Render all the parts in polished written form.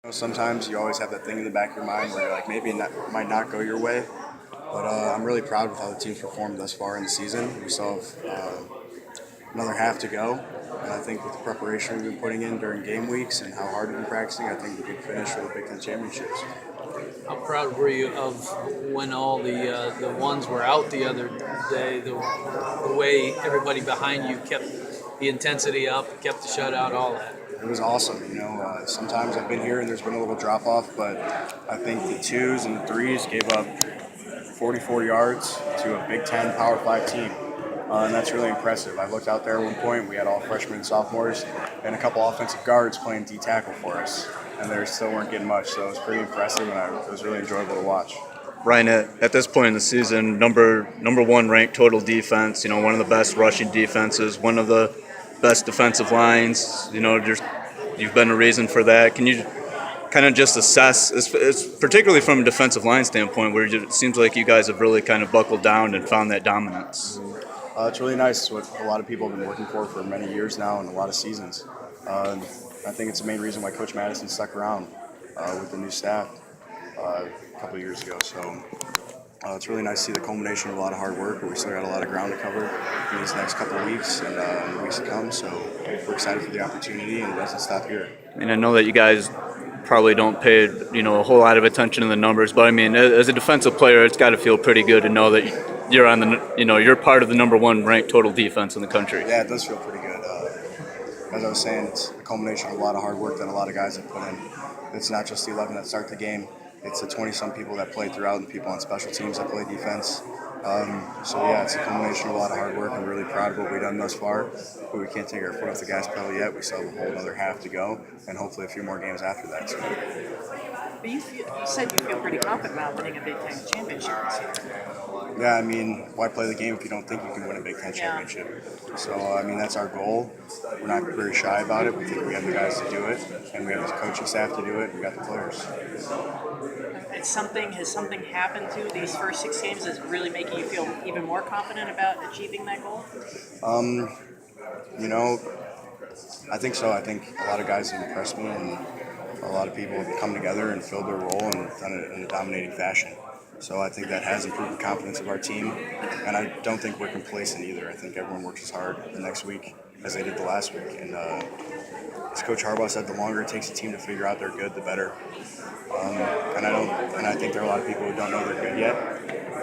Sometimes you always have that thing in the back of your mind where you're like, maybe it might not go your way. But I'm really proud with how the team's performed thus far in the season. We still have another half to go. And I think with the preparation we've been putting in during game weeks and how hard we've been practicing, I think we can finish for the Big Ten championships. How proud were you of when all the ones were out the other day? The way everybody behind you kept the intensity up, kept the shutout, all that. It was awesome. Sometimes I've been here and there's been a little drop off, but I think the twos and the threes gave up 44 yards to a Big Ten Power 5 team. And that's really impressive. I looked out there at one point, we had all freshmen and sophomores and a couple offensive guards playing D tackle for us. And they still weren't getting much, so it was pretty impressive and it was really enjoyable to watch. Ryan, at this point in the season, number one ranked total defense, one of the best rushing defenses, one of the best defensive lines, you've been a reason for that. Can you kind of just assess, it's particularly from a defensive line standpoint, where it seems like you guys have really kind of buckled down and found that dominance? It's really nice. It's what a lot of people have been working for many years now and a lot of seasons. I think it's the main reason why Coach Madison stuck around with the new staff a couple of years ago. So it's really nice to see the culmination of a lot of hard work, but we still got a lot of ground to cover in these next couple of weeks and the weeks to come. So we're excited for the opportunity, and it doesn't stop here. And I know that you guys probably don't pay a whole lot of attention to the numbers, but I mean, as a defensive player, it's got to feel pretty good to know that you're on you're part of the number one ranked total defense in the country. Yeah, it does feel pretty good. As I was saying, it's a culmination of a lot of hard work that a lot of guys have put in. It's not just the 11 that start the game. It's the 20-some people that play throughout and people on special teams that play defense. It's a culmination of a lot of hard work. I'm really proud of what we've done thus far, but we can't take our foot off the gas pedal yet. We still have a whole other half to go, and hopefully a few more games after that. So. But you said you feel pretty confident about winning a Big Ten championship this year. Yeah, I mean, why play the game if you don't think you can win a Big Ten championship? So, that's our goal. We're not very shy about it. We think we have the guys to do it, and we have the coaching staff to do it, and we got the players. Has something happened to these first 6 games that's really making you feel even more confident about achieving that goal? I think so. I think a lot of guys have impressed me, and a lot of people have come together and filled their role and done it in a dominating fashion. So I think that has improved the confidence of our team, and I don't think we're complacent either. I think everyone works as hard the next week as they did the last week. And as Coach Harbaugh said, the longer it takes a team to figure out they're good, the better. I think there are a lot of people who don't know they're good yet.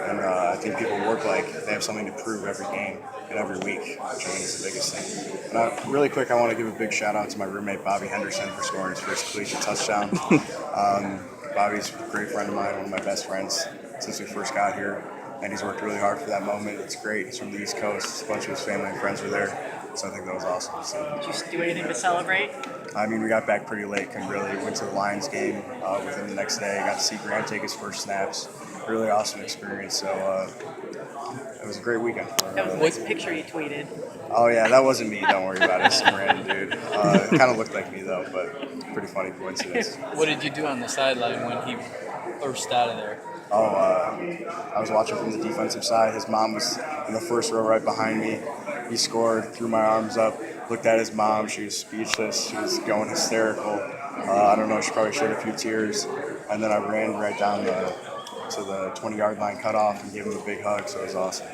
And I think people work like they have something to prove every game and every week, which I think is the biggest thing. And really quick, I want to give a big shout out to my roommate Bobby Henderson for scoring his first collegiate touchdown. Bobby's a great friend of mine, one of my best friends since we first got here, and he's worked really hard for that moment. It's great. He's from the East Coast. A bunch of his family and friends were there, so I think that was awesome. So, did you do anything to celebrate? I mean, we got back pretty late and really went to the Lions game within the next day. Got to see Grant take his first snaps. Really awesome experience. So it was a great weekend. That was a nice picture you tweeted. Oh, yeah, that wasn't me. Don't worry about it. It's some random dude. It kind of looked like me, though, but pretty funny coincidence. What did you do on the sideline when he burst out of there? I was watching from the defensive side. His mom was in the first row right behind me. He scored, threw my arms up, looked at his mom. She was speechless. She was going hysterical. I don't know, she probably shed a few tears. And then I ran right down to the 20-yard line cutoff and gave him a big hug, so it was awesome.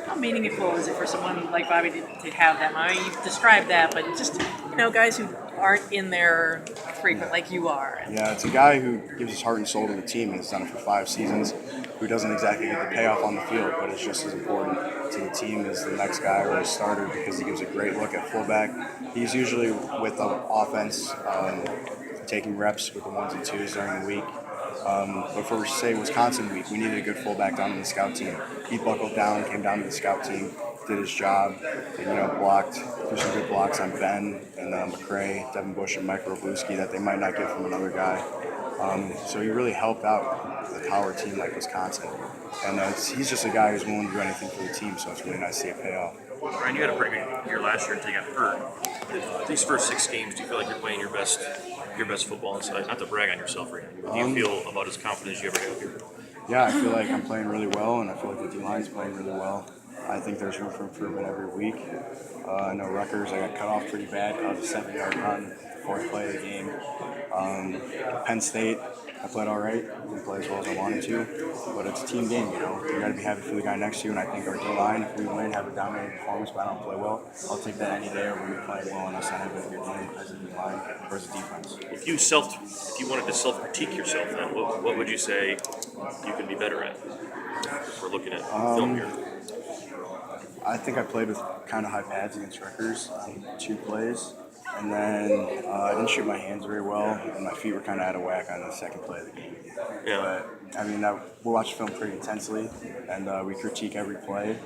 How meaningful is it for someone like Bobby to have that? I mean, you've described that, but just, guys who aren't in there frequent like you are. Yeah, it's a guy who gives his heart and soul to the team and has done it for 5 seasons, who doesn't exactly get the payoff on the field, but it's just as important to the team as the next guy or a starter because he gives a great look at fullback. He's usually with the offense, taking reps with the 1s and 2s during the week. But for, say, Wisconsin week, we needed a good fullback down on the scout team. He buckled down, came down to the scout team, did his job, and, blocked, threw some good blocks on Ben and McCray, Devin Bush, and Mike Robluski that they might not get from another guy. So he really helped out the power team like Wisconsin. And he's just a guy who's willing to do anything for the team, so it's really nice to see it pay off. Ryan, you had a pretty good year last year until you got hurt. These first 6 games, do you feel like you're playing your best football inside? Not to brag on yourself right now. Do you feel about as confident as you ever have here? Yeah, I feel like I'm playing really well, and I feel like the D-line's playing really well. I think there's room for improvement every week. I know Rutgers, I got cut off pretty bad, caused a 7-yard run. fourth play of the game. Penn State, I played all right. Didn't play as well as I wanted to, but it's a team game, you know. You got to be happy for the guy next to you, and I think our D-line, if we win, have a dominating performance, but I don't play well, I'll take that any day over me playing well unless I have a good game as a D-line or as a defense. If you wanted to self-critique yourself, then what would you say you could be better at? If we're looking at film here. I think I played with kind of high pads against Rutgers on 2 plays. And then I didn't shoot my hands very well, and my feet were kind of out of whack on the second play of the game. Yeah. But, I mean, we watch film pretty intensely, and we critique every play.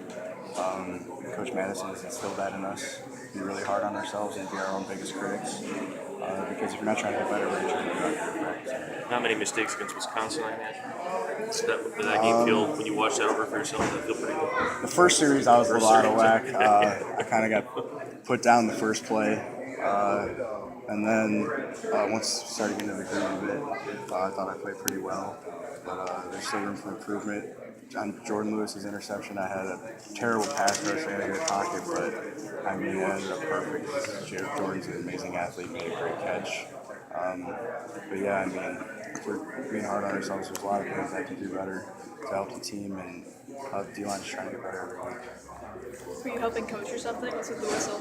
Coach Madison has instilled that in us. Be really hard on ourselves and be our own biggest critics. Because if you're not trying to get better, we're trying to get better. Not many mistakes against Wisconsin, I imagine. So did that game feel, when you watch that over for yourself, did that feel pretty good? The first series, I was a little out of whack. I kind of got put down the first play. And then once I started getting into the groove of it, I thought I played pretty well. But there's still room for improvement. On Jordan Lewis's interception, I had a terrible pass rush in the pocket, but I mean, it ended up perfect. Jordan's an amazing athlete, made a great catch. But yeah, I mean, if we're being hard on ourselves, there's a lot of things I can do better to help the team, and the D-line is trying to get better every week. Were you helping coach or something? What's with the whistle?